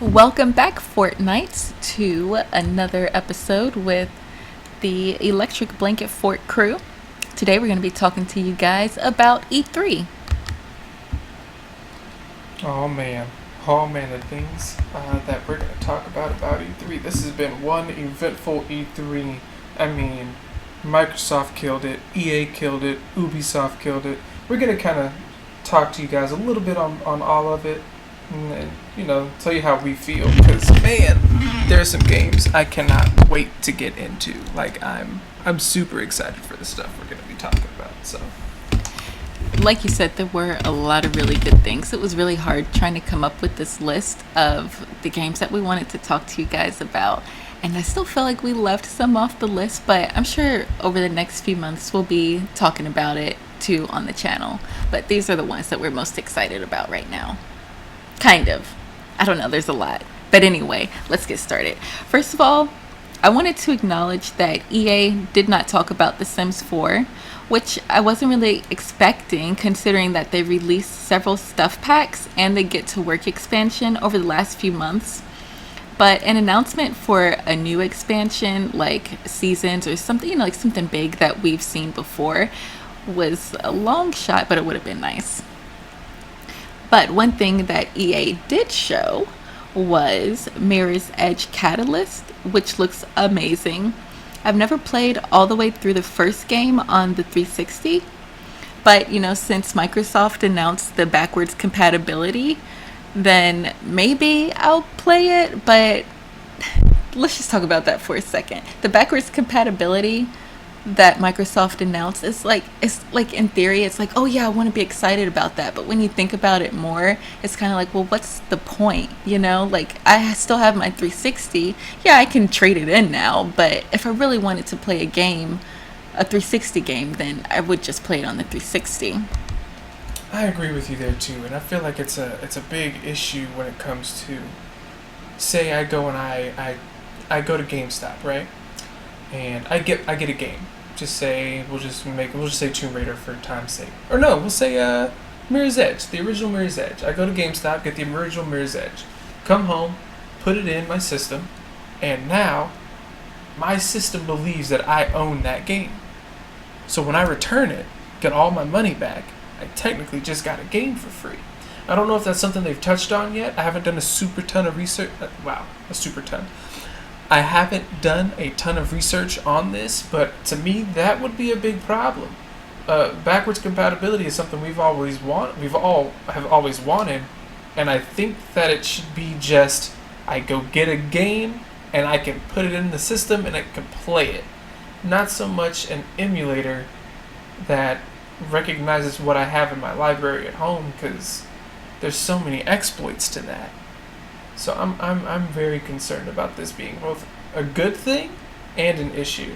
Welcome back, Fortnites, to another episode with the Electric Blanket Fort crew. Today we're going to be talking to you guys about E3. Oh man, the things that we're going to talk about E3. This has been one eventful E3. I mean, Microsoft killed it, EA killed it, Ubisoft killed it. We're going to kind of talk to you guys a little bit on all of it. And tell you how we feel, because man, there are some games I cannot wait to get into. Like I'm super excited for the stuff we're going to be talking about. So, Like you said, there were a lot of really good things. It was really hard trying to come up with this list of the games that we wanted to talk to you guys about. And I still feel like we left some off the list, but I'm sure over the next few months we'll be talking about it too on the channel. But these are the ones that we're most excited about right now. Kind of. I don't know, there's a lot. But anyway, let's get started. First of all, I wanted to acknowledge that EA did not talk about The Sims 4, which I wasn't really expecting considering that they released several stuff packs and the Get to Work expansion over the last few months. But an announcement for a new expansion like seasons or something, like something big that we've seen before was a long shot, but it would have been nice. But one thing that EA did show was Mirror's Edge Catalyst, which looks amazing. I've never played all the way through the first game on the 360, but since Microsoft announced the backwards compatibility, then maybe I'll play it, but let's just talk about that for a second. The backwards compatibility that Microsoft announced it's like in theory it's like, oh yeah, I want to be excited about that, but when you think about it more, it's kind of like, well, what's the point? Like I still have my 360. Yeah, I can trade it in now, but if I really wanted to play a 360 game, then I would just play it on the 360. I agree with you there too, and I feel like it's a big issue when it comes to, say I go and I go to GameStop, right? And I get a game. We'll just say Tomb Raider for time's sake. Or no, we'll say Mirror's Edge, the original Mirror's Edge. I go to GameStop, get the original Mirror's Edge, come home, put it in my system, and now my system believes that I own that game. So when I return it, get all my money back, I technically just got a game for free. I don't know if that's something they've touched on yet. I haven't done a super ton of research. A super ton. I haven't done a ton of research on this, but to me, that would be a big problem. Backwards compatibility is something we've always wanted, and I think that it should be just, I go get a game, and I can put it in the system, and I can play it. Not so much an emulator that recognizes what I have in my library at home, because there's so many exploits to that. So I'm very concerned about this being both a good thing and an issue.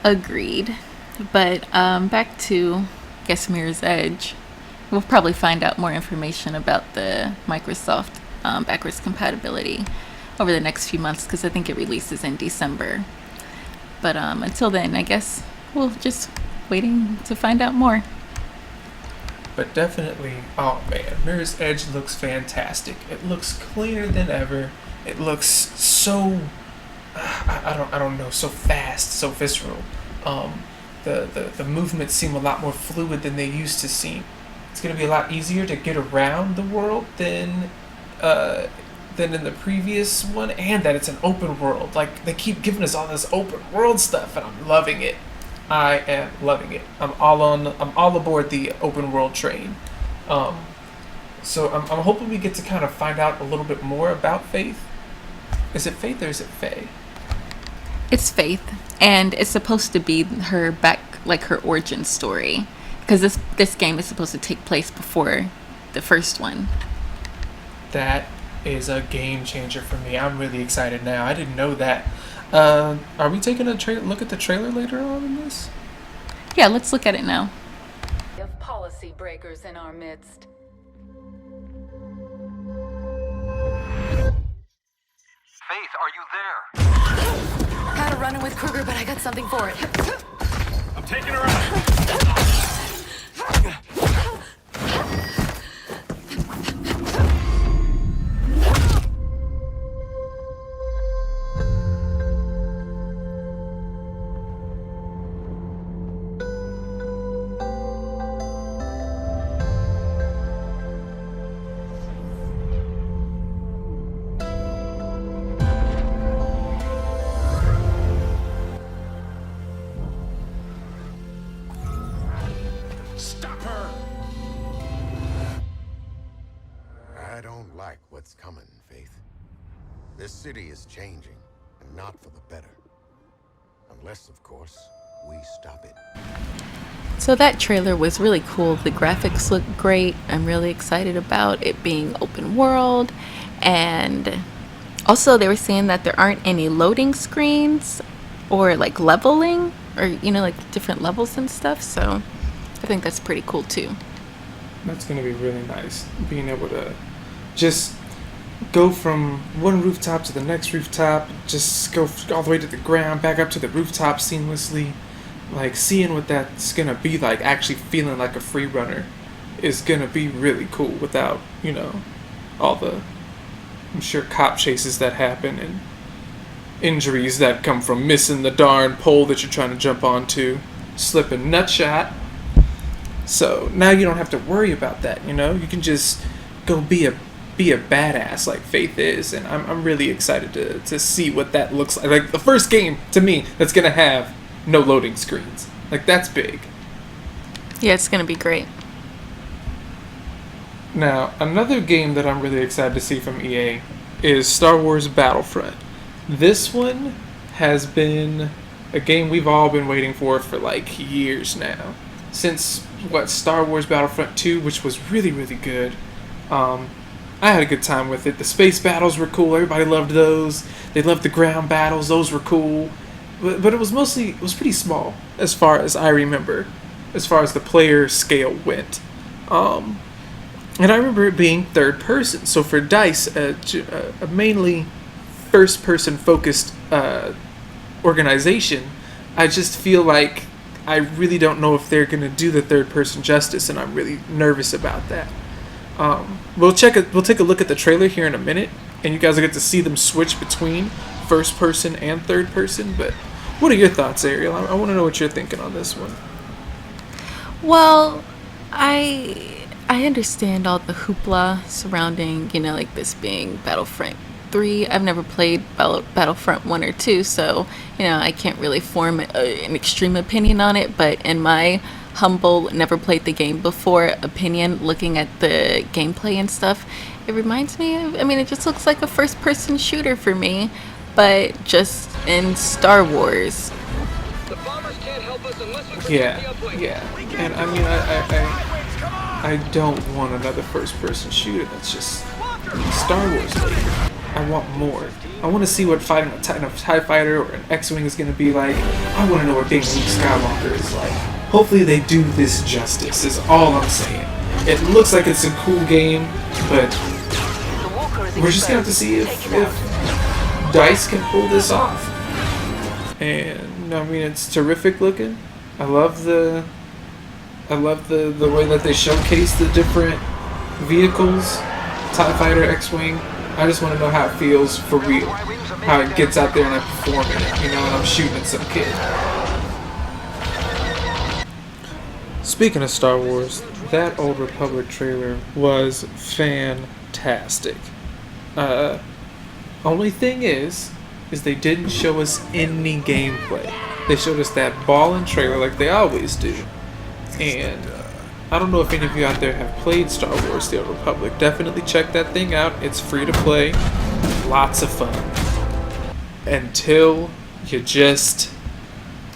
Agreed. But back to, I guess, Mirror's Edge. We'll probably find out more information about the Microsoft backwards compatibility over the next few months, because I think it releases in December. But until then, I guess we'll just waiting to find out more. But definitely, oh man, Mirror's Edge looks fantastic. It looks cleaner than ever. It looks so, I don't know, so fast, so visceral. The movements seem a lot more fluid than they used to seem. It's going to be a lot easier to get around the world than in the previous one, and that it's an open world. Like, they keep giving us all this open world stuff, and I'm loving it. I am loving it. I'm all aboard the open world train. So I'm hoping we get to kind of find out a little bit more about Faith. Is it Faith or is it Faye? It's Faith, and it's supposed to be her her origin story, because this game is supposed to take place before the first one. That is a game changer for me. I'm really excited now. I didn't know that. Are we taking a look at the trailer later on in this? Yeah, let's look at it now. Of policy breakers in our midst. Faith, are you there? Had a run-in with Kruger, but I got something for it. I'm taking her out. what's coming, Faith. This city is changing, and not for the better. Unless, of course, we stop it. So that trailer was really cool. The graphics look great. I'm really excited about it being open world. And also they were saying that there aren't any loading screens or like leveling or, you know, like different levels and stuff. So I think that's pretty cool too. That's going to be really nice, being able to just go from one rooftop to the next rooftop, just go all the way to the ground, back up to the rooftop seamlessly. Like, seeing what that's going to be like, actually feeling like a free runner, is going to be really cool without, you know, all the, I'm sure, cop chases that happen and injuries that come from missing the darn pole that you're trying to jump onto, slipping nutshot. So now you don't have to worry about that, you know? You can just go be a badass like Faith is, and I'm really excited to see what that looks like. Like, the first game, to me, that's going to have no loading screens. Like, that's big. Yeah, it's going to be great. Now, another game that I'm really excited to see from EA is Star Wars Battlefront. This one has been a game we've all been waiting for like years now. Since, Star Wars Battlefront 2, which was really, really good. I had a good time with it. The space battles were cool. Everybody loved those. They loved the ground battles. Those were cool. But it was pretty small as far as I remember, as far as the player scale went. And I remember it being third person. So for DICE, a mainly first person focused organization, I just feel like I really don't know if they're going to do the third person justice, and I'm really nervous about that. We'll take a look at the trailer here in a minute, and you guys will get to see them switch between first person and third person. But what are your thoughts, Ariel? I want to know what you're thinking on this one. Well, I understand all the hoopla surrounding, you know, like this being Battlefront 3. I've never played Battlefront 1 or 2, so, you know, I can't really form an extreme opinion on it, but in my humble, never played the game before opinion, looking at the gameplay and stuff, it reminds me of, I mean, it just looks like a first-person shooter for me, but just in Star Wars. The bombers can't help us unless we protect Yeah, the uplink. yeah. And I mean, I don't want another first-person shooter that's just Star Wars later. I want more. I want to see what fighting a TIE fighter or an X-Wing is going to be like. I want to know what being Luke Skywalker is like. Hopefully they do this justice, is all I'm saying. It looks like it's a cool game, but we're just going to have to see if DICE can pull this off. And, I mean, it's terrific looking. I love the way that they showcase the different vehicles, TIE Fighter, X-Wing. I just want to know how it feels for real, how it gets out there and I perform in it, you know, and I'm shooting at some kid. Speaking of Star Wars, that Old Republic trailer was fantastic. Only thing is they didn't show us any gameplay. They showed us that ball and trailer like they always do. And I don't know if any of you out there have played Star Wars The Old Republic. Definitely check that thing out. It's free to play. Lots of fun. Until you just...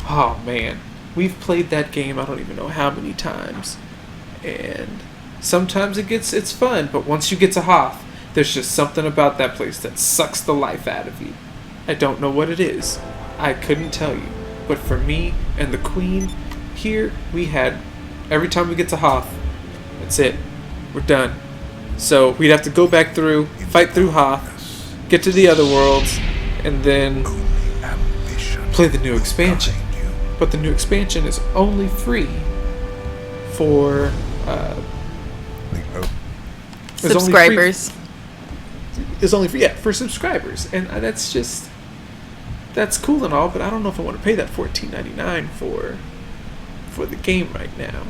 Oh man. We've played that game I don't even know how many times. And sometimes it's fun, but once you get to Hoth, there's just something about that place that sucks the life out of you. I don't know what it is. I couldn't tell you. But for me and the Queen, here we had... Every time we get to Hoth, that's it. We're done. So we'd have to go back through, fight through Hoth, get to the other worlds, and then play the new expansion. But the new expansion is only free for Subscribers. It's only free, for subscribers, and that's cool and all. But I don't know if I want to pay that $14.99 for the game right now.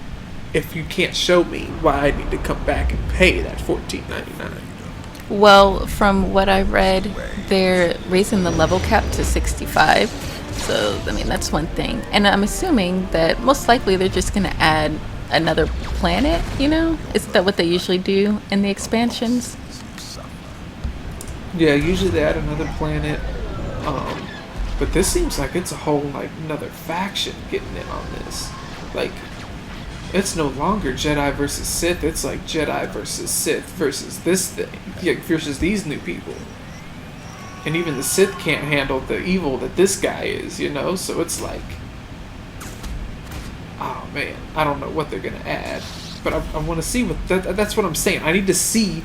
If you can't show me why I need to come back and pay that $14.99. Well, from what I read, they're raising the level cap to 65. So, I mean, that's one thing. And I'm assuming that most likely they're just going to add another planet, you know? Isn't that what they usually do in the expansions? Yeah, usually they add another planet. Um, but this seems like it's a whole like another faction getting in on this. Like it's no longer Jedi versus Sith. It's like Jedi versus Sith versus this thing. Yeah, versus these new people. And even the Sith can't handle the evil that this guy is, you know? So it's like, oh man, I don't know what they're gonna add. But I want to see what, that's what I'm saying. I need to see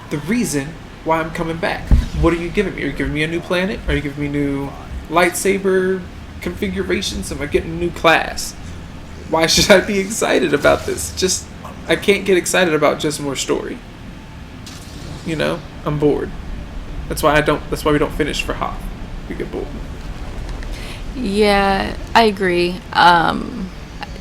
the reason why I'm coming back. What are you giving me? Are you giving me a new planet? Are you giving me new lightsaber configurations? Am I getting a new class? Why should I be excited about this? Just, I can't get excited about just more story. You know, I'm bored. That's why we don't finish for Hoth. We get bored. Yeah, I agree.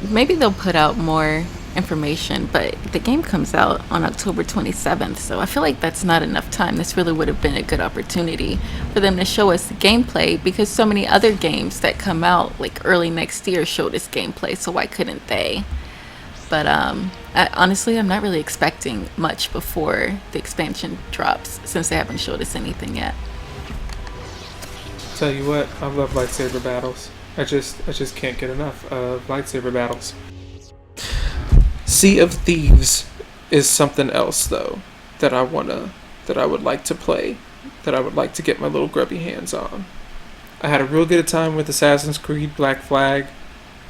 Maybe they'll put out more information, but the game comes out on October 27th, so I feel like that's not enough time. This really would have been a good opportunity for them to show us the gameplay, because so many other games that come out like early next year showed us gameplay, so why couldn't they? But honestly, I'm not really expecting much before the expansion drops, since they haven't showed us anything yet. Tell you what, I love lightsaber battles. I just can't get enough of lightsaber battles. Sea of Thieves is something else though that I would like to play, that I would like to get my little grubby hands on. I had a real good time with Assassin's Creed Black Flag,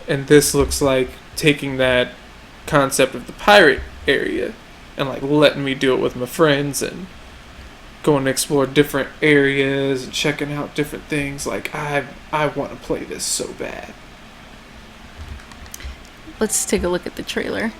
and this looks like taking that concept of the pirate area and like letting me do it with my friends and going to explore different areas and checking out different things. Like I want to play this so bad. Let's take a look at the trailer.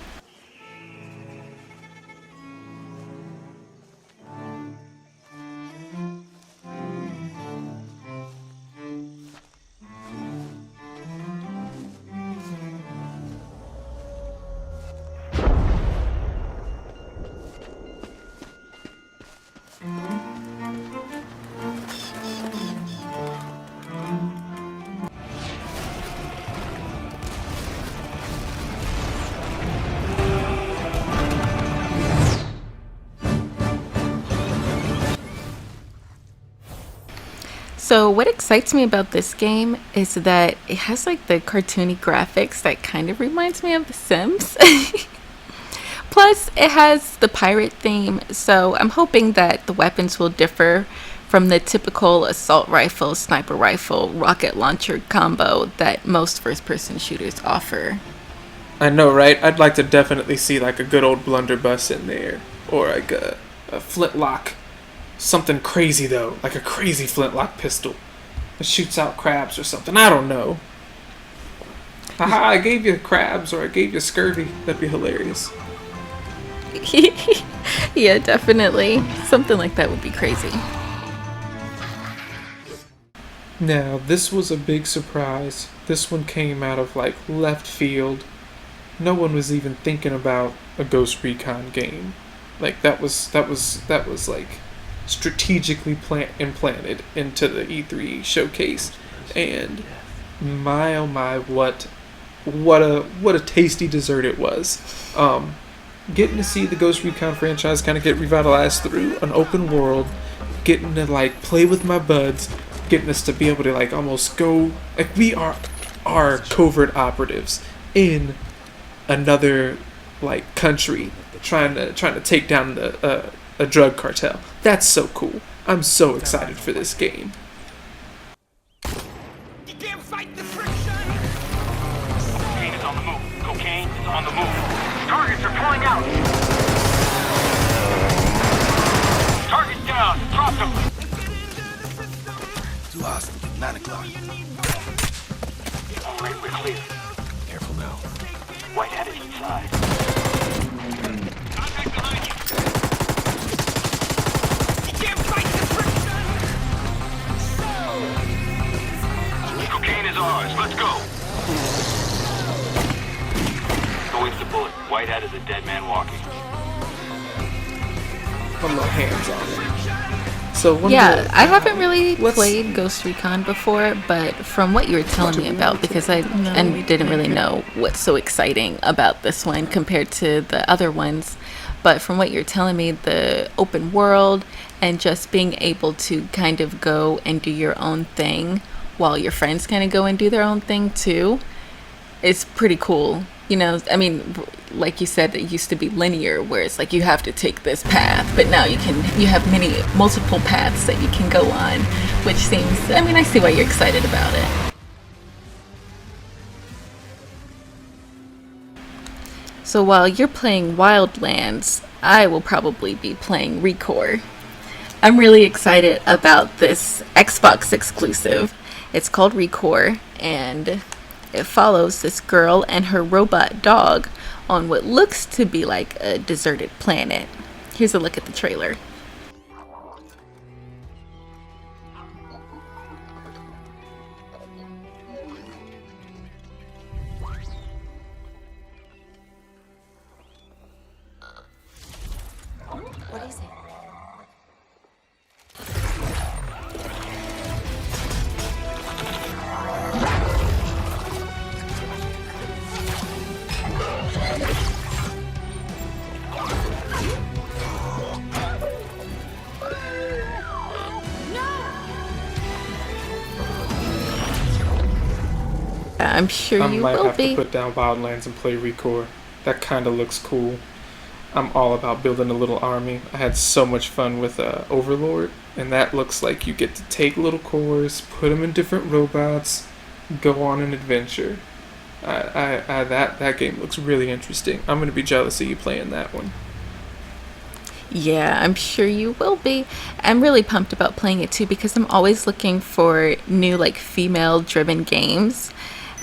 So what excites me about this game is that it has like the cartoony graphics that kind of reminds me of The Sims. Plus, it has the pirate theme, so I'm hoping that the weapons will differ from the typical assault rifle, sniper rifle, rocket launcher combo that most first-person shooters offer. I know, right? I'd like to definitely see like a good old blunderbuss in there, or like a flintlock. Something crazy though, like a crazy flintlock pistol that shoots out crabs or something. I don't know. Haha, I gave you crabs, or I gave you scurvy. That'd be hilarious. Yeah, definitely. Something like that would be crazy. Now, this was a big surprise. This one came out of like left field. No one was even thinking about a Ghost Recon game. Like that was like strategically implanted into the E3 showcase, and my oh my, what a tasty dessert it was. Getting to see the Ghost Recon franchise kind of get revitalized through an open world, getting to like play with my buds, getting us to be able to like almost go like we are covert operatives in another like country trying to take down a drug cartel. That's so cool. I'm so excited for this game. You can't fight the friction! Cocaine is on the move. Cocaine is on the move. Targets are pulling out. Target's down. Drop them. Too hostile. 9 o'clock. All right, we're clear. Careful now. Whitehead is inside. Contact behind you. You can't fight the friction! Cocaine is ours. Let's go. Going to bullet. Whitehead is a dead man walking. Put my hands on it. So I haven't really played Ghost Recon before, but from what you were telling me about, because I didn't really know what's so exciting about this one compared to the other ones, But from what you're telling me, the open world and just being able to kind of go and do your own thing while your friends kind of go and do their own thing too, is pretty cool. You know, I mean, like you said, it used to be linear, where it's like you have to take this path, but now you have multiple paths that you can go on, which seems, I mean, I see why you're excited about it. So while you're playing Wildlands, I will probably be playing Recore. I'm really excited about this Xbox exclusive. It's called Recore, and it follows this girl and her robot dog on what looks to be like a deserted planet. Here's a look at the trailer. What is it? I'm sure I you might will have to be. put down Wildlands and play Recore. That kind of looks cool. I'm all about building a little army. I had so much fun with Overlord, and that looks like you get to take little cores, put them in different robots, go on an adventure. That game looks really interesting. I'm gonna be jealous of you playing that one. Yeah, I'm sure you will be. I'm really pumped about playing it too, because I'm always looking for new like female driven games,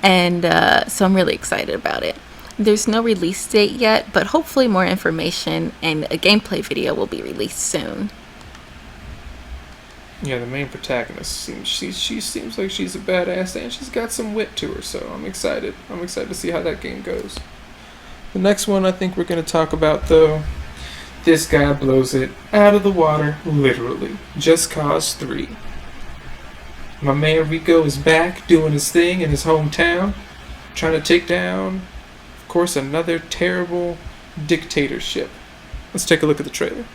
and so I'm really excited about it. There's no release date yet, but hopefully more information and a gameplay video will be released soon. Yeah, the main protagonist she seems like she's a badass, and she's got some wit to her, so I'm excited. I'm excited to see how that game goes. The next one I think we're going to talk about, though, this guy blows it out of the water, literally. Just Cause 3. My man Rico is back doing his thing in his hometown, trying to take down, of course, another terrible dictatorship. Let's take a look at the trailer.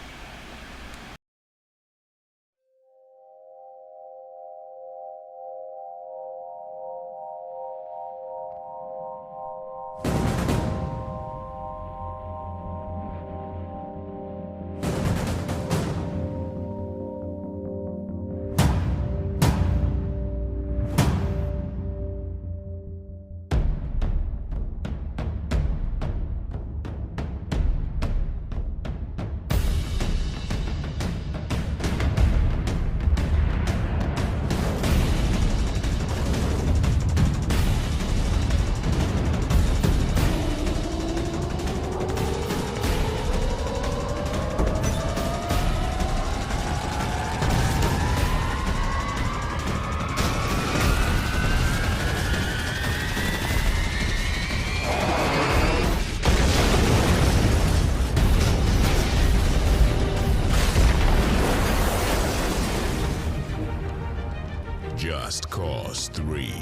Just Cause 3.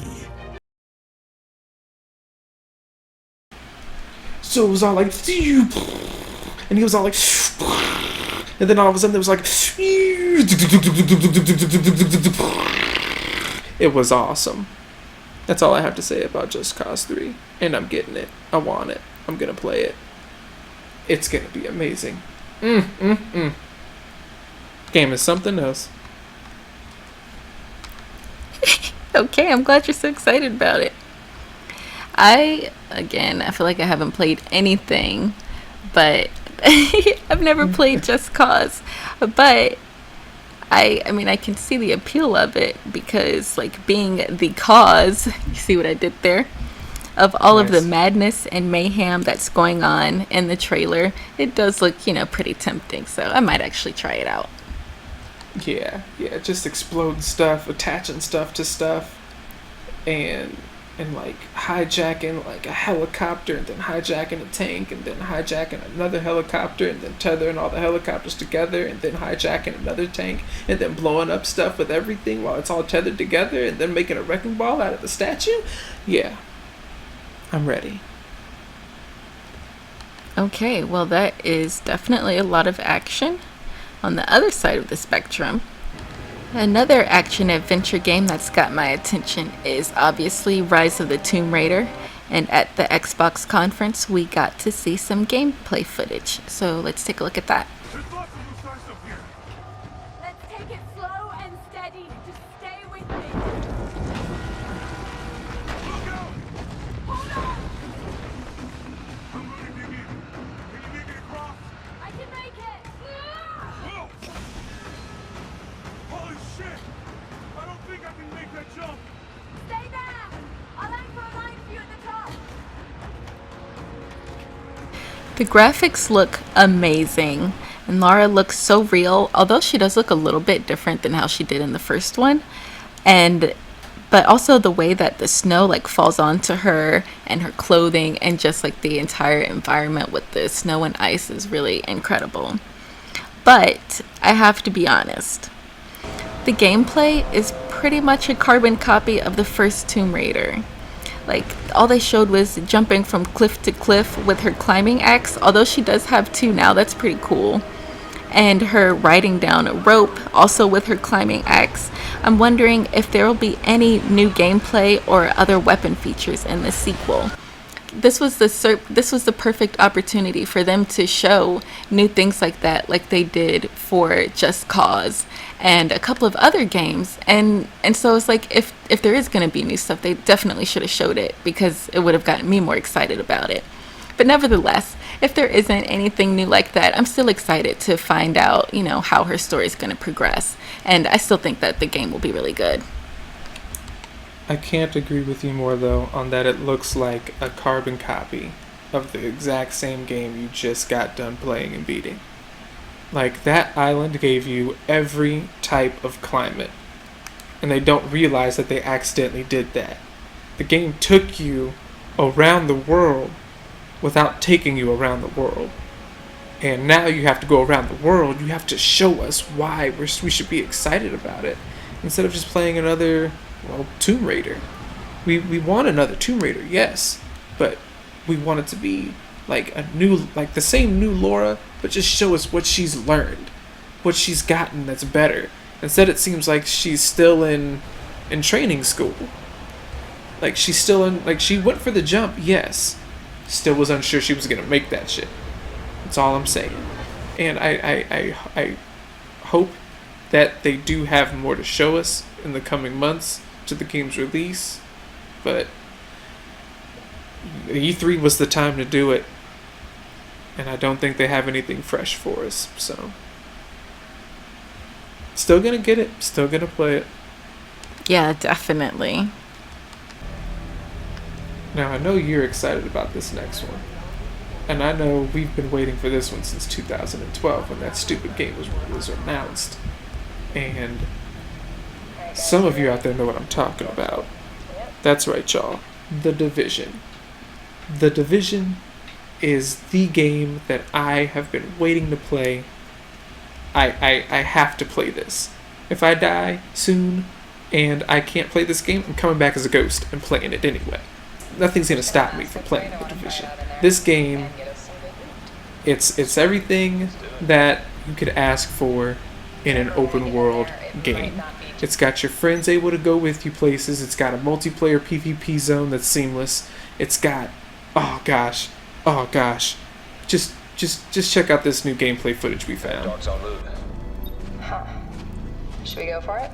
So it was all like, and he was all like, and then all of a sudden it was like, it was awesome. That's all I have to say about Just Cause 3. And I'm getting it. I want it. I'm gonna play it. It's gonna be amazing. Game is something else. Okay, I'm glad you're so excited about it. I feel like I haven't played anything, but I've never played Just Cause. But I mean, I can see the appeal of it, because like being the cause, you see what I did there? Of all of the madness and mayhem that's going on in the trailer, it does look, pretty tempting. So I might actually try it out. Yeah, just exploding stuff, attaching stuff to stuff, and like hijacking like a helicopter, and then hijacking a tank, and then hijacking another helicopter, and then tethering all the helicopters together, and then hijacking another tank, and then blowing up stuff with everything while it's all tethered together, and then making a wrecking ball out of the statue. Yeah, I'm ready. Okay, well, that is definitely a lot of action. On the other side of the spectrum, another action adventure game that's got my attention is obviously Rise of the Tomb Raider. And at the Xbox conference, we got to see some gameplay footage. So let's take a look at that. There's lots of loose ice up here. Let's take it slow and steady. Just stay with me. Look out! Hold on! I'm moving you in. Can you make it across? I can make it! Whoa! Holy shit! I don't think I can make that jump. Stay there! I'll aim for a line for you at the top. The graphics look amazing, and Lara looks so real, although she does look a little bit different than how she did in the first one. But also the way that the snow like falls onto her and her clothing and just like the entire environment with the snow and ice is really incredible. But I have to be honest, the gameplay is pretty much a carbon copy of the first Tomb Raider. Like, all they showed was jumping from cliff to cliff with her climbing axe, although she does have two now, that's pretty cool. And her riding down a rope, also with her climbing axe. I'm wondering if there will be any new gameplay or other weapon features in the sequel. This was the perfect opportunity for them to show new things like that, like they did for Just Cause and a couple of other games. And so it's like if there is going to be new stuff, they definitely should have showed it, because it would have gotten me more excited about it. But nevertheless, if there isn't anything new like that, I'm still excited to find out, how her story is going to progress. And I still think that the game will be really good. I can't agree with you more, though, on that it looks like a carbon copy of the exact same game you just got done playing and beating. Like, that island gave you every type of climate, and they don't realize that they accidentally did that. The game took you around the world without taking you around the world. And now you have to go around the world. You have to show us why we should be excited about it, instead of just playing another, Tomb Raider. We want another Tomb Raider, yes, but we want it to be like the same new Laura, but just show us what she's learned, what she's gotten that's better. Instead, it seems like she's still in training school. Like, she's still in, like, she went for the jump, yes, still was unsure she was gonna make that shit. That's all I'm saying. And I hope that they do have more to show us in the coming months to the game's release, but E3 was the time to do it, and I don't think they have anything fresh for us, so still gonna get it, still gonna play it. Yeah, definitely. Now, I know you're excited about this next one, and I know we've been waiting for this one since 2012 when that stupid game was announced, and some of you out there know what I'm talking about. That's right, y'all. The Division. The Division is the game that I have been waiting to play. I have to play this. If I die soon and I can't play this game, I'm coming back as a ghost and playing it anyway. Nothing's gonna stop me from playing The Division. This game, it's everything that you could ask for in an open world game. It's got your friends able to go with you places. It's got a multiplayer PvP zone that's seamless. It's got, oh gosh, just check out this new gameplay footage we found. Dogs on loot. Huh. Should we go for it?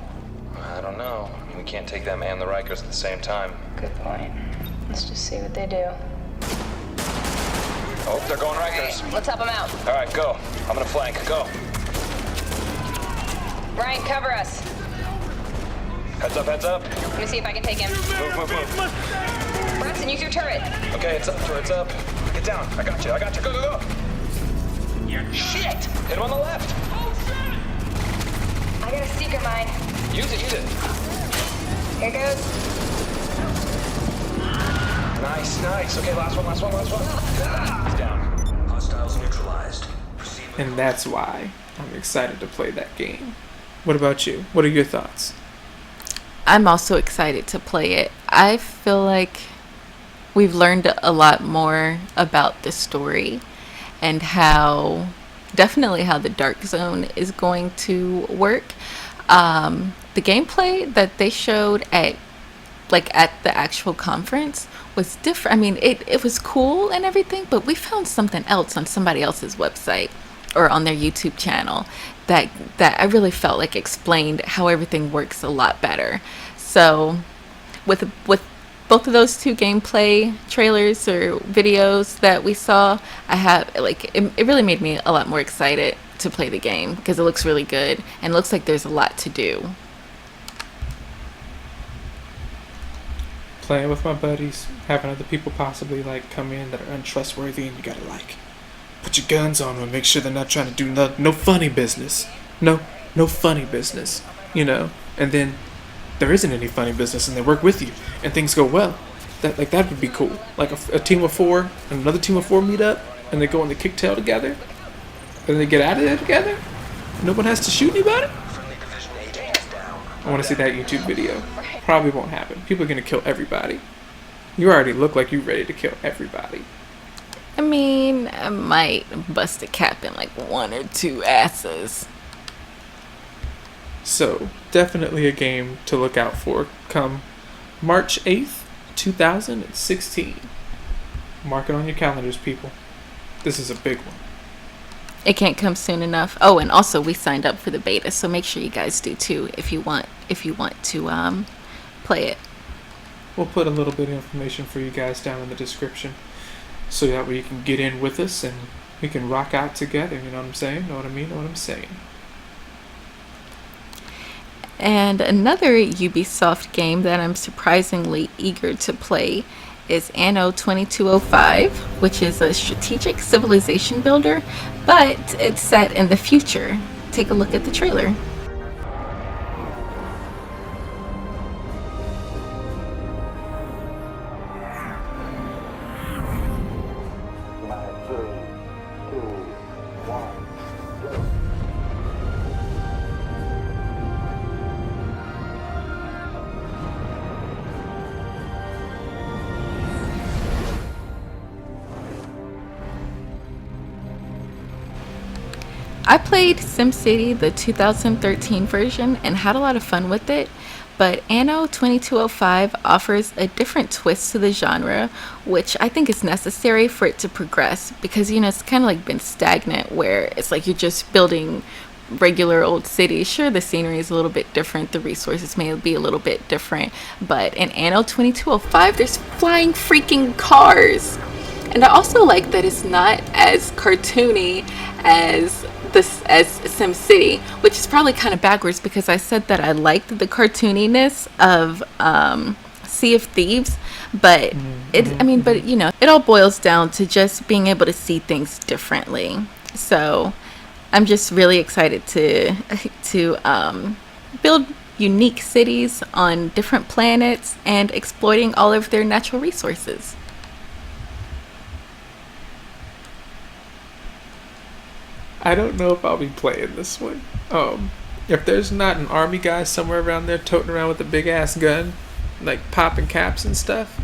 I don't know. We can't take them and the Rikers at the same time. Good point. Let's just see what they do. Oh, they're going Rikers. Let's help them out. All right, go. I'm gonna flank. Go. Ryan, cover us. Heads up, heads up. Let me see if I can take him. Move. Braxton, use your turret. Okay, it's up, turret's up. Get down. I got you. Go. Shit! Hit him on the left. I got a seeker mine. Use it. Here goes. Nice. Okay, last one. He's down. Hostiles neutralized. And that's why I'm excited to play that game. What about you? What are your thoughts? I'm also excited to play it. I feel like we've learned a lot more about the story, and how definitely how the dark zone is going to work. The gameplay that they showed at the actual conference was different. I mean, it was cool and everything, but we found something else on somebody else's website or on their YouTube channel that I really felt like explained how everything works a lot better. So with both of those two gameplay trailers or videos that we saw, I have it really made me a lot more excited to play the game because it looks really good and it looks like there's a lot to do. Playing with my buddies, having other people possibly like come in that are untrustworthy, and you gotta like put your guns on them and make sure they're not trying to do no funny business, no funny business, you know. And then there isn't any funny business, and they work with you, and things go well. That would be cool. Like a team of 4 and another team of 4 meet up, and they go on the kick tail together, and they get out of there together. No one has to shoot anybody. I want to see that YouTube video. Probably won't happen. People are gonna kill everybody. You already look like you're ready to kill everybody. I mean, I might bust a cap in like 1 or 2 asses. So, definitely a game to look out for come March 8th, 2016. Mark it on your calendars, people. This is a big one. It can't come soon enough. Oh, and also we signed up for the beta, so make sure you guys do too if you want to play it. We'll put a little bit of information for you guys down in the description, so that way you can get in with us and we can rock out together. You know what I'm saying? Know what I mean? Know what I'm saying? And another Ubisoft game that I'm surprisingly eager to play is Anno 2205, which is a strategic civilization builder, but it's set in the future. Take a look at the trailer. I played SimCity, the 2013 version, and had a lot of fun with it, but Anno 2205 offers a different twist to the genre, which I think is necessary for it to progress, because, you know, it's kind of like been stagnant, where it's like you're just building regular old cities. Sure, the scenery is a little bit different, the resources may be a little bit different, but in Anno 2205, there's flying freaking cars! And I also like that it's not as cartoony as SimCity, which is probably kind of backwards because I said that I liked the cartooniness of Sea of Thieves, but but you know, it all boils down to just being able to see things differently. So I'm just really excited to build unique cities on different planets and exploiting all of their natural resources. I don't know if I'll be playing this one. If there's not an army guy somewhere around there toting around with a big ass gun, like popping caps and stuff,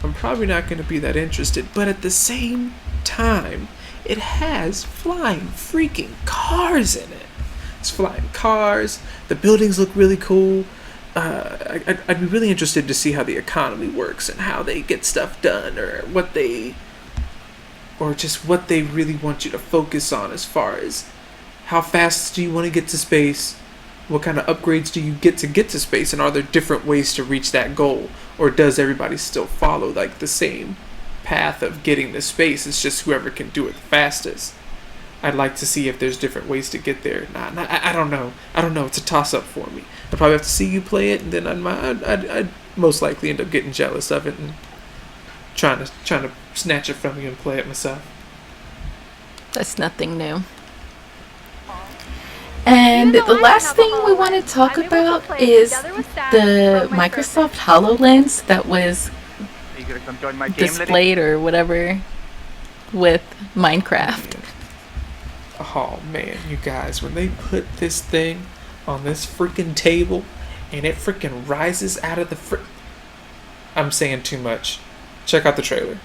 I'm probably not going to be that interested. But at the same time, it has flying freaking cars in it. It's flying cars. The buildings look really cool. I'd be really interested to see how the economy works and how they get stuff done, or just what they really want you to focus on, as far as how fast do you want to get to space, what kind of upgrades do you get to space, and are there different ways to reach that goal, or does everybody still follow like the same path of getting to space? It's just whoever can do it fastest. I'd like to see if there's different ways to get there. I don't know. It's a toss-up for me. I'd probably have to see you play it, and then I'd most likely end up getting jealous of it and trying to snatch it from you and play it myself. That's nothing new. And the last thing we want to talk about is the Microsoft HoloLens that was displayed or whatever with Minecraft. Oh man, you guys, when they put this thing on this freaking table and it freaking rises out of the I'm saying too much. Check out the trailer.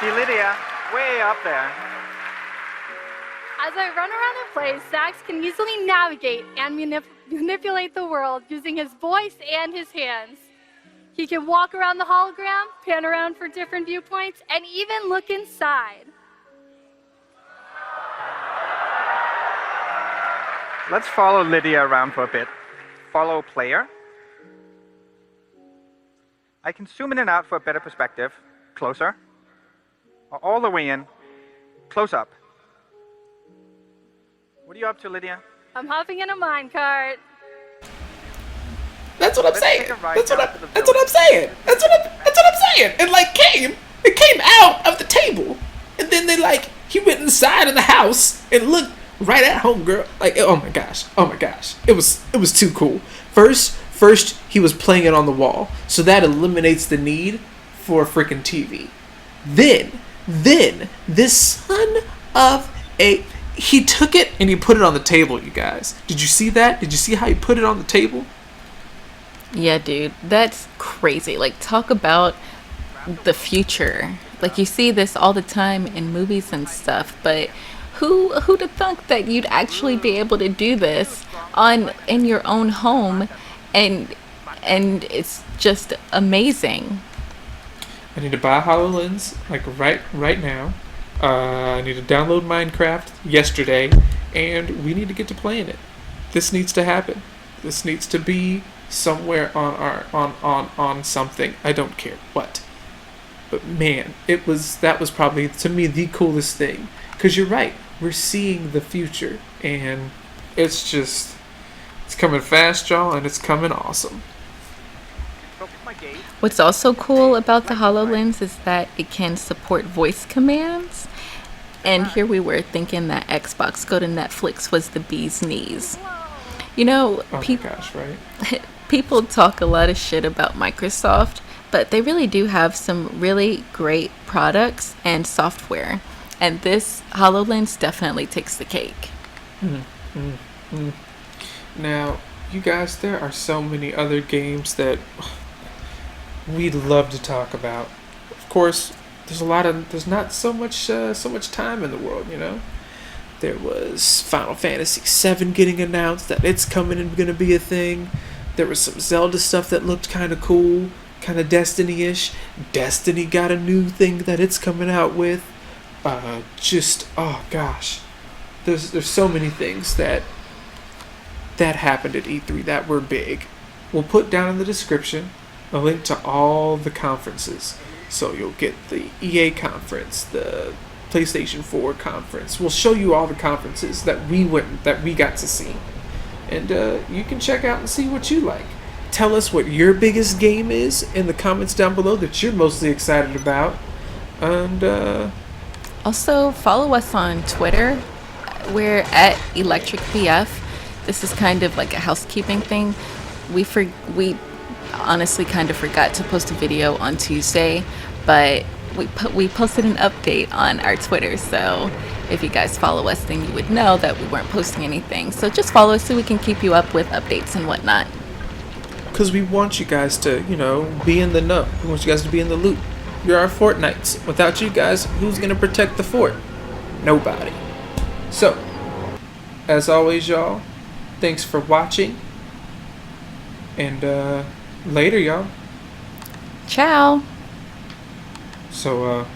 see Lydia way up there. As I run around the place, Zax can easily navigate and manipulate the world using his voice and his hands. He can walk around the hologram, pan around for different viewpoints, and even look inside. Let's follow Lydia around for a bit. Follow player. I can zoom in and out for a better perspective. Closer. All the way in. Close up. What are you up to, Lydia? I'm hopping in a minecart. That's what I'm Let's saying. take a ride That's what down I'm to the saying. That's what I'm saying. It like it came out of the table, and then he went inside of the house and looked right at homegirl. Like, oh my gosh. It was too cool. First he was playing it on the wall, so that eliminates the need for a freaking TV. Then this son of a, he took it and he put it on the table, you guys. Did you see that? Did you see how he put it on the table? Yeah, dude, that's crazy. Like, talk about the future. Like, you see this all the time in movies and stuff, but who'd have thunk that you'd actually be able to do this in your own home, and it's just amazing. I need to buy a HoloLens like right now. I need to download Minecraft yesterday, and we need to get to playing it. This needs to happen. This needs to be somewhere on something. I don't care what. But man, that was probably to me the coolest thing. 'Cause you're right, we're seeing the future, and it's coming fast, y'all, and it's coming awesome. What's also cool about the HoloLens is that it can support voice commands. And here we were thinking that Xbox Go to Netflix was the bee's knees. You know, Oh my gosh, right? people talk a lot of shit about Microsoft, but they really do have some really great products and software. And this HoloLens definitely takes the cake. Now, you guys, there are so many other games that we'd love to talk about. Of course, there's not so much time in the world, you know. There was Final Fantasy VII getting announced that it's coming and going to be a thing. There was some Zelda stuff that looked kind of cool, kind of Destiny-ish. Destiny got a new thing that it's coming out with. Oh gosh, there's so many things that happened at E3 that were big. We'll put down in the description a link to all the conferences. So you'll get the EA conference, the PlayStation 4 conference. We'll show you all the conferences that we got to see. And you can check out and see what you like. Tell us what your biggest game is in the comments down below that you're mostly excited about. And Also, follow us on Twitter. We're at ElectricBF. This is kind of like a housekeeping thing. We honestly kind of forgot to post a video on Tuesday, but we posted an update on our Twitter, so if you guys follow us, then you would know that we weren't posting anything. So just follow us so we can keep you up with updates and whatnot. because we want you guys to, be in the know. We want you guys to be in the loop. You're our Fortnites. Without you guys, who's going to protect the fort? Nobody. So, as always, y'all, thanks for watching. And, later, y'all. Ciao. So,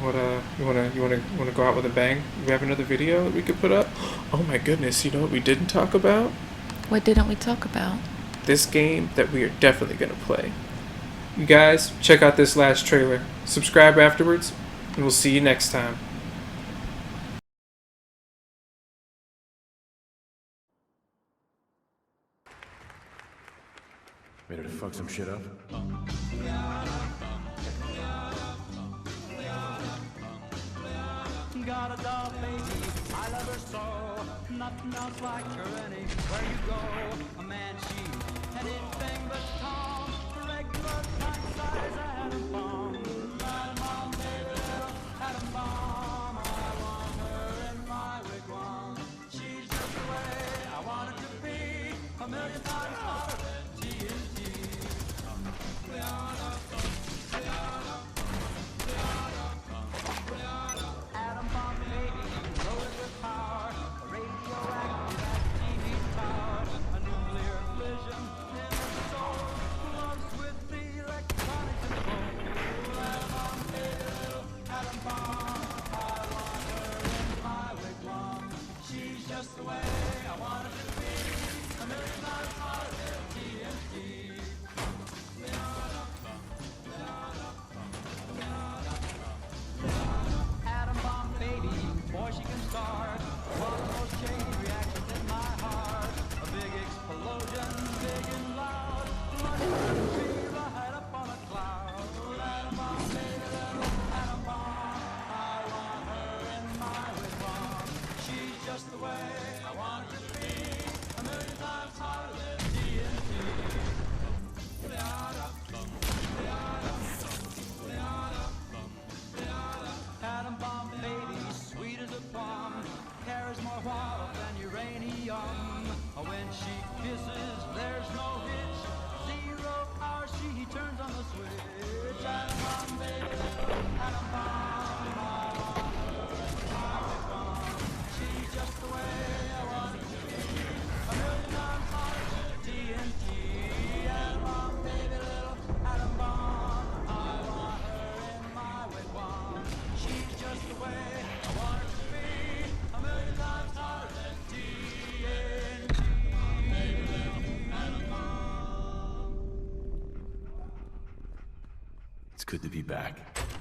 you wanna go out with a bang? We have another video that we could put up? Oh my goodness, you know what we didn't talk about? What didn't we talk about? This game that we are definitely gonna play. You guys, check out this last trailer. Subscribe afterwards, and we'll see you next time. Ready to fuck some shit up? Got a doll baby, I love her so. Nothing else like her anywhere you go. A man, she, anything but calm. Regular time size atom bomb. Atom bomb, baby, atom bomb. I want her in my wigwam. She's just the way I want it to be. A million times hotter than TNT. good to be back.